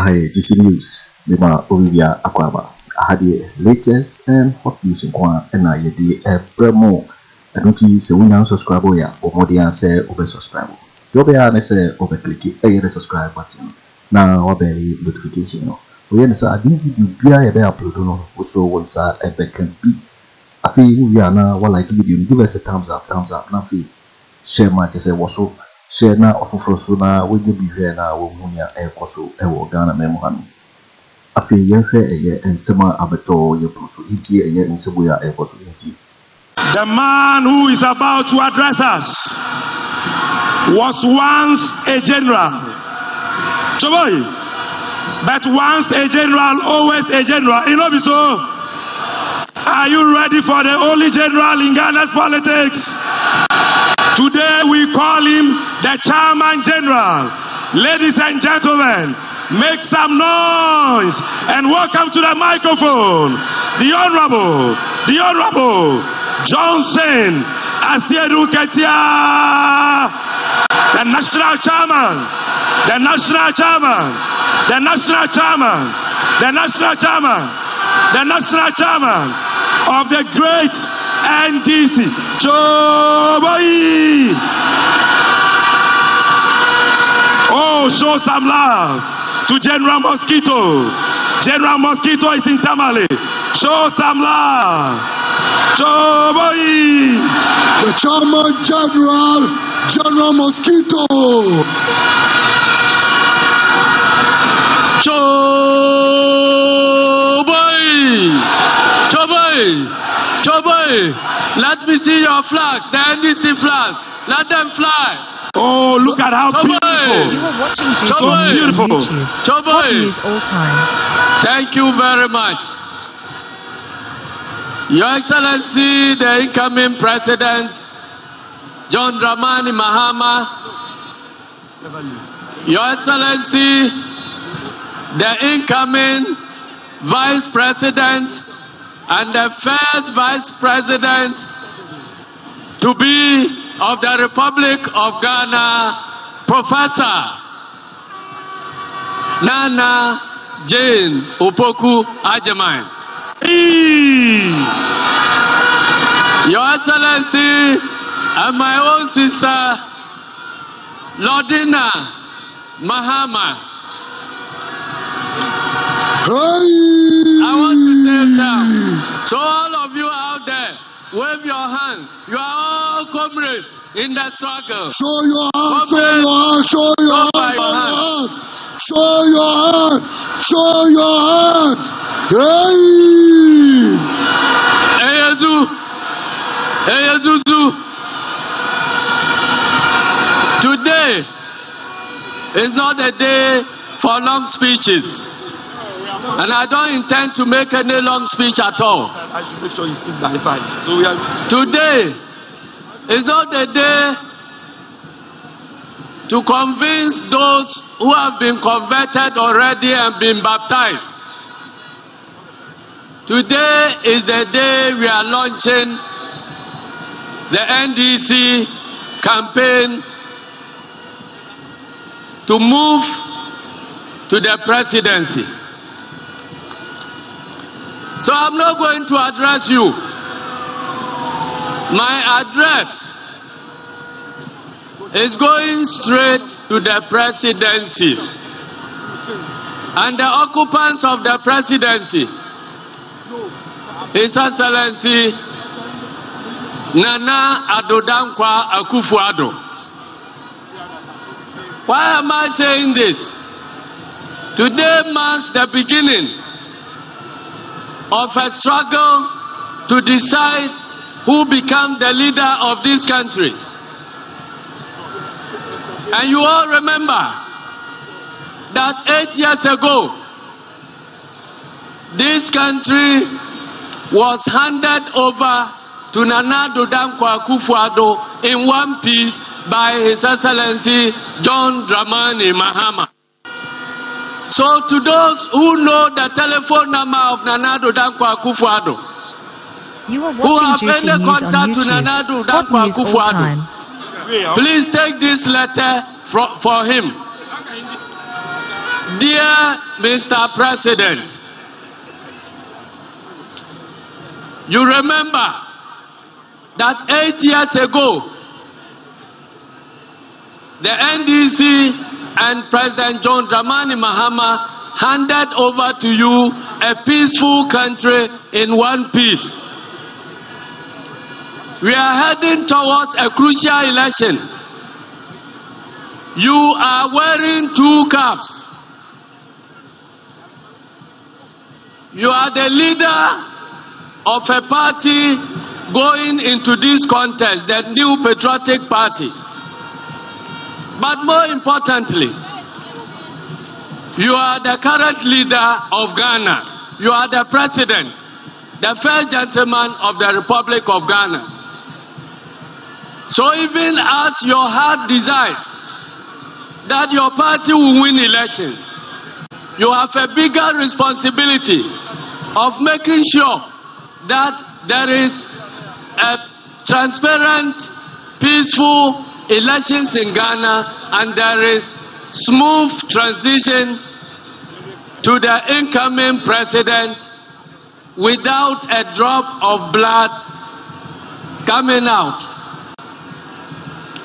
I GC News, Lima Olivia Aquaba. I had the latest and hot news in Kwan, and I did a promo. I don't see so we now subscribe ya, or more than say over subscribe. You'll be honest, over click the subscribe button. Now, obey notification. We understand I didn't be a upload, also once I can be. I feel we are now what I give us a thumbs up, nothing. Share my say was so. Share now of Frosuna, we give you here now, Bawumia, Akoto, Ghana Memohan. Afriyie and Sammy Abeto, your Profit, and Sabuya, Akoto. The man who is about to address us was once a general. Choboy, but once a general, always a general. You know, so are you ready for the only general in Ghana's politics? Today we call him the Chairman General. Ladies and gentlemen, make some noise and welcome to the microphone the Honorable Johnson Asiedu Nketia, the National Chairman of the great NDC. Oh, show some love to General Mosquito. General Mosquito is in Tamale. Show some love. The Chairman General Mosquito. Choboy, let me see your flags, the NDC flag. Let them fly. Oh, look at how beautiful. You are watching GC News on YouTube. Hot news all time. Thank you very much. Your Excellency, the incoming President, John Dramani Mahama. Your Excellency, the incoming Vice President and the first Vice President to be of the Republic of Ghana, Professor Nana Jane Opoku Agyeman. Your Excellency and my own sister, Lordina Mahama. I want to say that. So all of you out there, wave your hand. You are all comrades in the struggle. Show your hand, show your hand. Today is not a day for long speeches. And I don't intend to make any long speech at all. I should make sure you speak by 5. So today is not a day to convince those who have been converted already and been baptized. Today is the day we are launching the NDC campaign to move to the presidency. So I'm not going to address you. My address is going straight to the presidency. And the occupants of the presidency, His Excellency Nana Adodankwa Akufo-Addo. Why am I saying this? Today marks the beginning of a struggle to decide who becomes the leader of this country. And you all remember that 8 years ago, this country was handed over to Nana Adodankwa Akufo-Addo in one piece by His Excellency John Dramani Mahama. So to those who know the telephone number of Nana Adodankwa Akufo-Addo, who have any contact to Nana Adodankwa Akufo-Addo, please take this letter for him. Dear Mr. President, you remember that 8 years ago, the NDC and President John Dramani Mahama handed over to you a peaceful country in one piece. We are heading towards a crucial election. You are wearing 2 caps. You are the leader of a party going into this contest, the New Patriotic Party. But more importantly, you are the current leader of Ghana. You are the president, the first gentleman of the Republic of Ghana. So even as your heart desires that your party will win elections, you have a bigger responsibility of making sure that there is a transparent, peaceful elections in Ghana and there is smooth transition to the incoming president without a drop of blood coming out.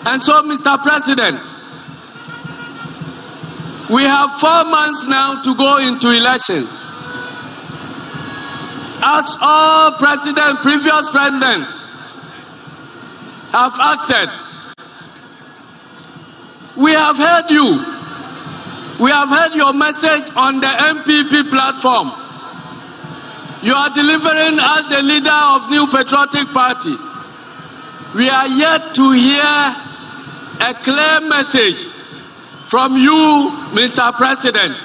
And so, Mr. President, we have 4 months now to go into elections. As all previous presidents have acted, we have heard you. We have heard your message on the MPP platform. You are delivering as the leader of New Patriotic Party. We are yet to hear a clear message from you, Mr. President,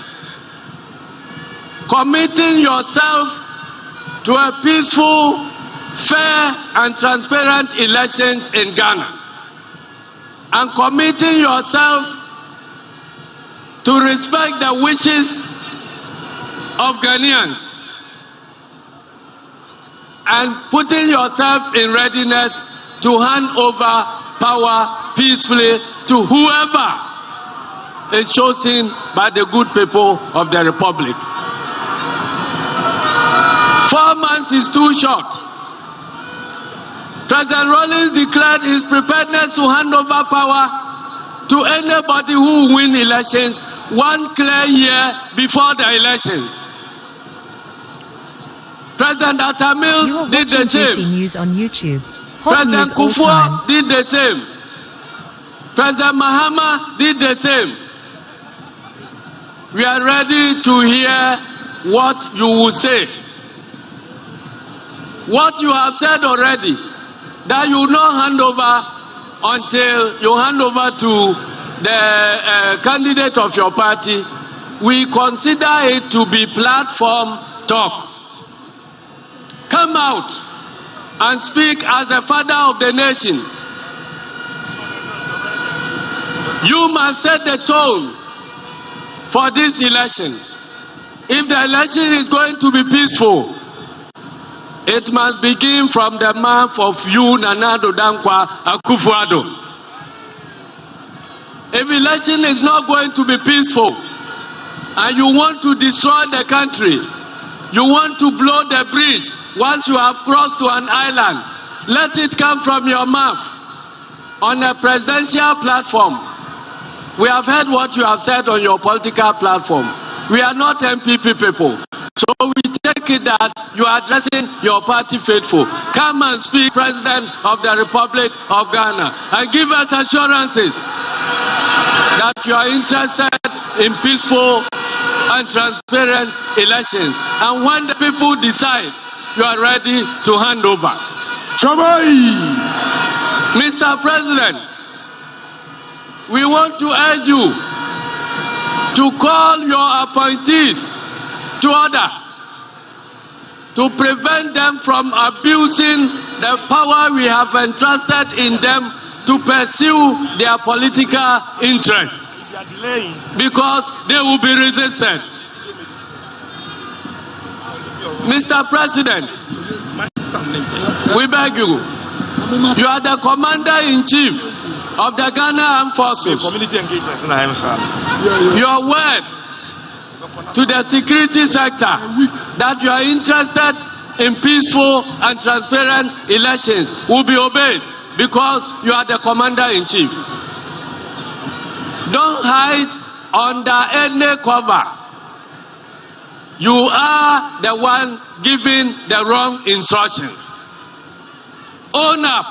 committing yourself to a peaceful, fair and transparent elections in Ghana, and committing yourself to respect the wishes of Ghanaians and putting yourself in readiness to hand over power peacefully to whoever is chosen by the good people of the Republic. 4 months is too short. President Rawlings declared his preparedness to hand over power to anybody who will win elections 1 clear year before the elections. President Atta did the same. News on YouTube. President Akufo-Addo did the same. President Mahama did the same. We are ready to hear what you will say. What you have said already, that you will not hand over until you hand over to the candidate of your party. We consider it to be platform talk. Come out and speak as the father of the nation. You must set the tone for this election. If the election is going to be peaceful, it must begin from the mouth of you, Nana Dankwa Akufo-Addo. If election is not going to be peaceful, and you want to destroy the country, you want to blow the bridge once you have crossed to an island, let it come from your mouth on a presidential platform. We have heard what you have said on your political platform. We are not MPP people. So we take it that you are addressing your party faithful. Come and speak, President of the Republic of Ghana, and give us assurances that you are interested in peaceful and transparent elections. And when the people decide, you are ready to hand over. Mr. President, we want to urge you to call your appointees to order, to prevent them from abusing the power we have entrusted in them to pursue their political interests, because they will be resisted. Mr. President, we beg you, you are the Commander-in-Chief of the Ghana Armed Forces. Your word to the security sector that you are interested in peaceful and transparent elections will be obeyed because you are the commander-in-chief. Don't hide under any cover. You are the one giving the wrong instructions. Own up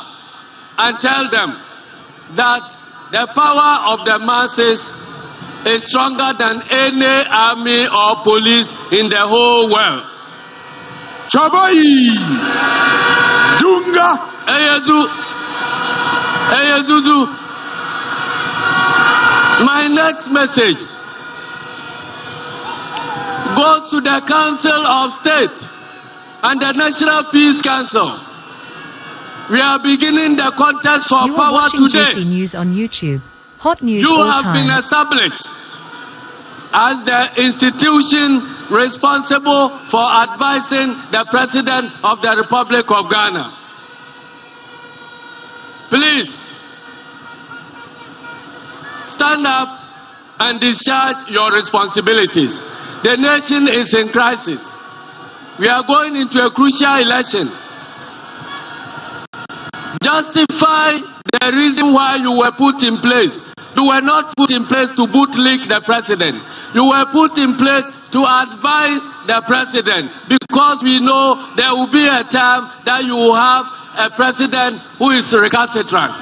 and tell them that the power of the masses is stronger than any army or police in the whole world. Chabai! Dunga! Eyezuzu. My next message goes to the Council of State and the National Peace Council. We are beginning the contest for you power are watching today. GC News on YouTube. Hot news You all have time. been established as the institution responsible for advising the President of the Republic of Ghana. Please stand up and discharge your responsibilities. The nation is in crisis. We are going into a crucial election. Justify the reason why you were put in place. You were not put in place to bootlick the president. You were put in place to advise the president, because we know there will be a time that you will have a president who is recalcitrant.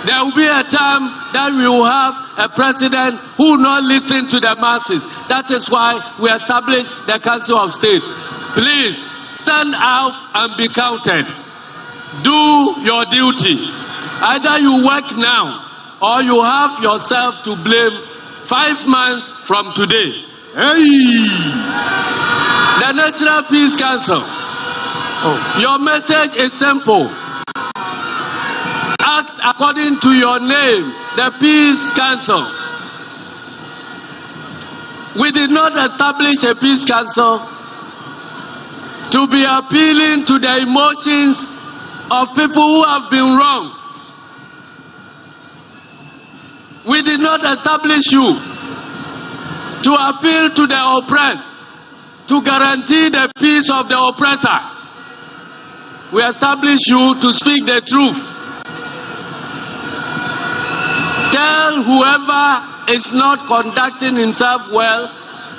There will be a time that we will have a president who will not listen to the masses. That is why we established the Council of State. Please stand out and be counted. Do your duty. Either you work now or you have yourself to blame 5 months from today. Hey! The National Peace Council. Your message is simple. Act according to your name, the Peace Council. We did not establish a Peace Council to be appealing to the emotions of people who have been wronged. We did not establish you to appeal to the oppressed, to guarantee the peace of the oppressor. We established you to speak the truth. Tell whoever is not conducting himself well,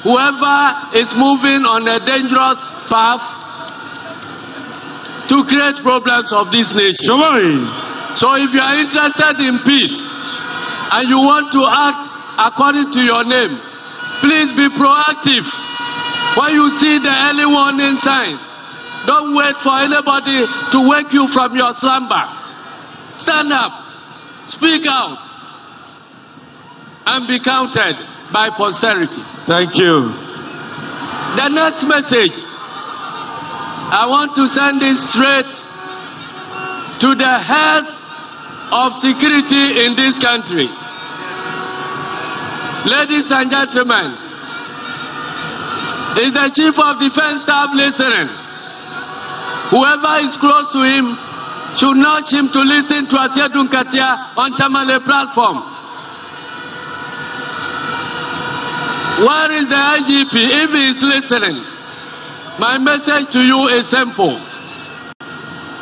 whoever is moving on a dangerous path to create problems of this nation. So if you are interested in peace and you want to act according to your name, please be proactive. When you see the early warning signs, don't wait for anybody to wake you from your slumber. Stand up, speak out, and be counted by posterity. Thank you. The next message, I want to send it straight to the heads of security in this country. Ladies and gentlemen, is the Chief of Defense Staff listening? Whoever is close to him should nudge him to listen to Asiedu Nketia on Tamale platform. Where is the IGP if he is listening? My message to you is simple.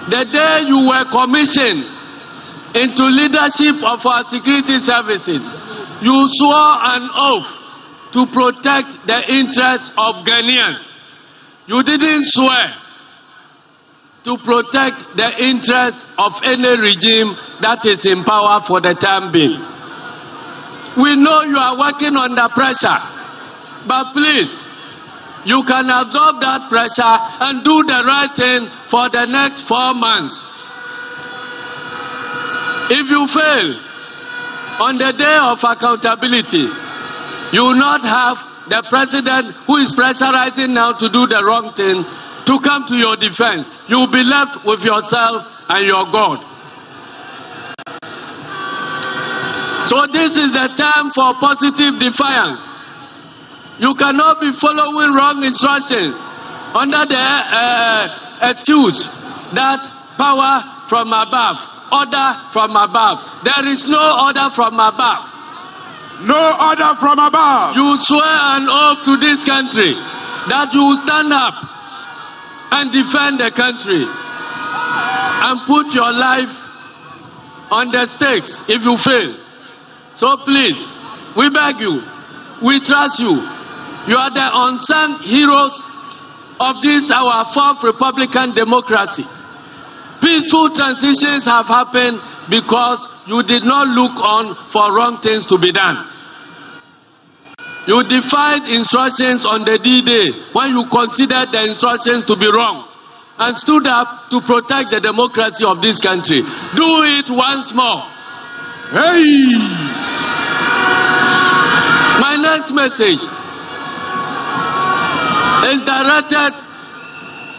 The day you were commissioned into leadership of our security services, you swore an oath to protect the interests of Ghanaians. You didn't swear to protect the interests of any regime that is in power for the time being. We know you are working under pressure. But please, you can absorb that pressure and do the right thing for the next 4 months. If you fail on the day of accountability, you will not have the president who is pressurizing now to do the wrong thing to come to your defense. You will be left with yourself and your God. So this is the time for positive defiance. You cannot be following wrong instructions under the excuse that power from above, order from above. There is no order from above. No order from above. You swear an oath to this country that you will stand up and defend the country and put your life on the stakes if you fail. So please, we beg you, we trust you. You are the unsung heroes of this, our fourth Republican democracy. Peaceful transitions have happened because you did not look on for wrong things to be done. You defied instructions on the D-Day when you considered the instructions to be wrong and stood up to protect the democracy of this country. Do it once more. Hey! My next message is directed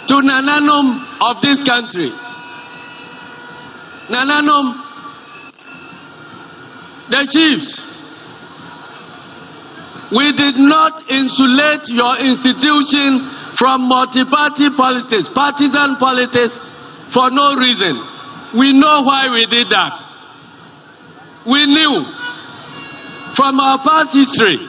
to Nananum of this country. Nananum, the chiefs. We did not insulate your institution from multi-party politics, partisan politics, for no reason. We know why we did that. We knew from our past history,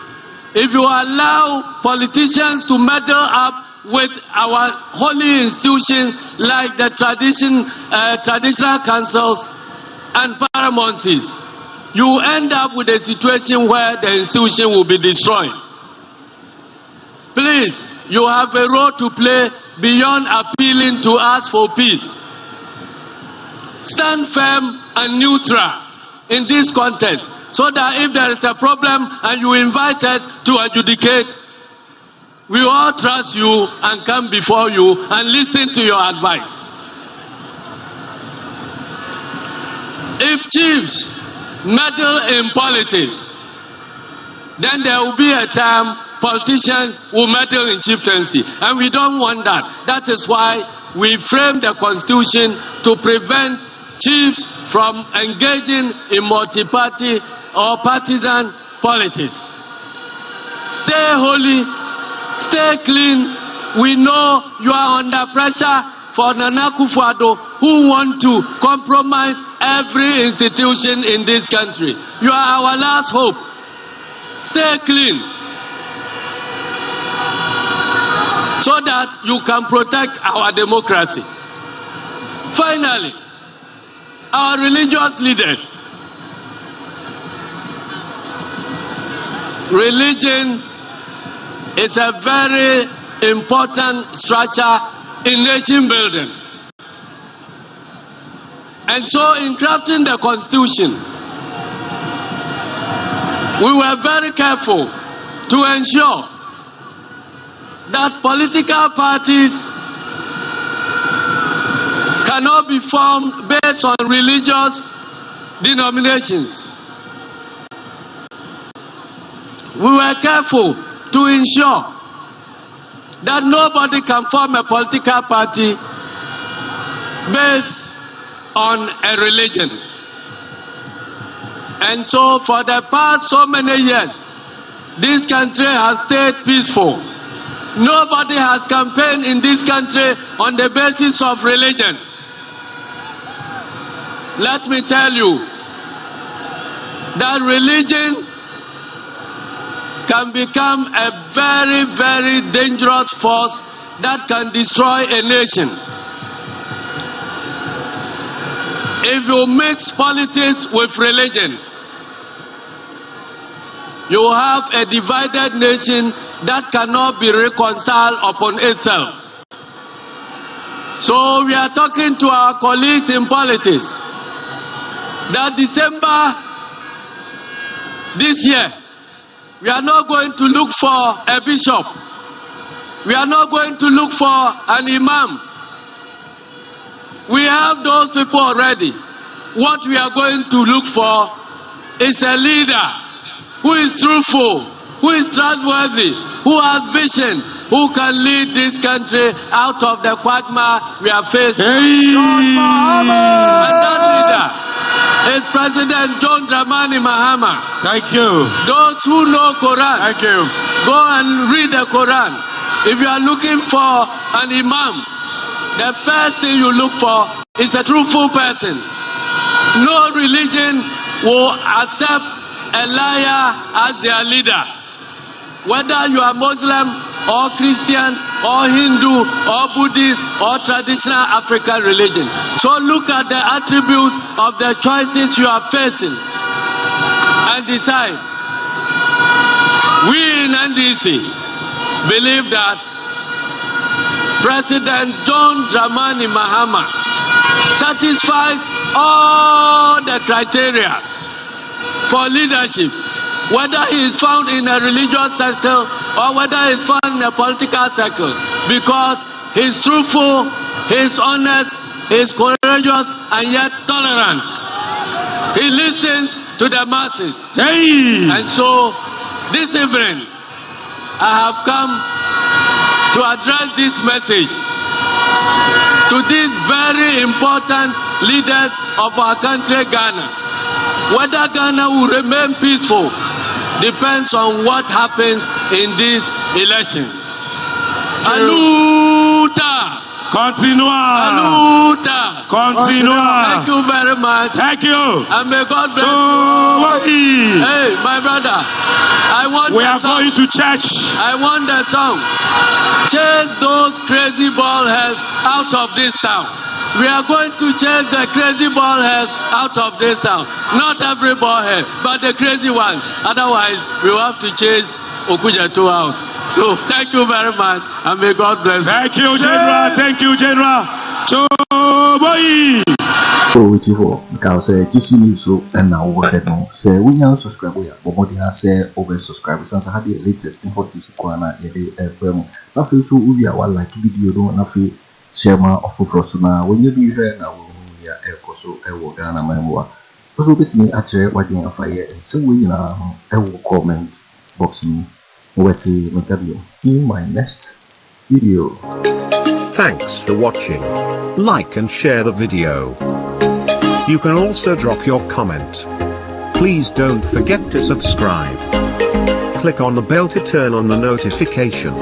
if you allow politicians to meddle up with our holy institutions like the traditional councils and paramountcies, you end up with a situation where the institution will be destroyed. Please, you have a role to play beyond appealing to us for peace. Stand firm and neutral in this context so that if there is a problem and you invite us to adjudicate, we all trust you and come before you and listen to your advice. If chiefs meddle in politics, then there will be a time politicians will meddle in chieftaincy, and we don't want that. That is why we framed the constitution to prevent chiefs from engaging in multi-party or partisan politics. Stay holy, stay clean. We know you are under pressure for Akufo-Addo, who want to compromise every institution in this country. You are our last hope. Stay clean so that you can protect our democracy. Finally, our religious leaders. Religion is a very important structure in nation building. And so in crafting the constitution, we were very careful to ensure that political parties cannot be formed based on religious denominations. We were careful to ensure that nobody can form a political party based on a religion. And so for the past so many years, this country has stayed peaceful. Nobody has campaigned in this country on the basis of religion. Let me tell you that religion can become a very, very dangerous force that can destroy a nation. If you mix politics with religion, you have a divided nation that cannot be reconciled upon itself. So we are talking to our colleagues in politics that December this year, we are not going to look for a bishop. We are not going to look for an imam. We have those people already. What we are going to look for is a leader who is truthful, who is trustworthy, who has vision, who can lead this country out of the quagmire we are facing. Mahama! And that leader is President John Dramani Mahama. Thank you. Those who know Quran, Thank you. go and read the Quran. If you are looking for an imam, the first thing you look for is a truthful person. No religion will accept a liar as their leader. Whether you are Muslim or Christian or Hindu or Buddhist or traditional African religion. So look at the attributes of the choices you are facing and decide. We in NDC believe that President John Dramani Mahama satisfies all the criteria for leadership, whether he is found in a religious circle or whether he is found in a political circle, because he is truthful, he is honest, he is courageous and yet tolerant. He listens to the masses. Hey! And so this evening I have come to address this message to these very important leaders of our country, Ghana. Whether Ghana will remain peaceful depends on what happens in these elections. Aluta! Continua! Aluta! Continua! Thank you very much. Thank you! And may God bless you. Hey, my brother, we are going to church. I want the song. Chase those crazy ball heads out of this town. We are going to chase the crazy ball heads out of this town. Not every ball head, but the crazy ones. Otherwise, we will have to chase Okujato out. So, thank you very much, and may God bless you. Thank you, General. Thank you, General. Choboy! So, which is what? Because GC News and now we're no. Say, we now subscribe. We are promoting us. Say, over subscribe. Since I had the latest in what you see, Kwana, now feel so we are one like video. Don't feel. Shema of Frosuna, when you do here now, we are Akoto, Ghana, Memoir. Also, bet me at Wagging Afriyie, and so we now will comment boxing Wetty Nketia in my next video. Thanks for watching. Like and share the video. You can also drop your comment. Please don't forget to subscribe. Click on the bell to turn on the notification.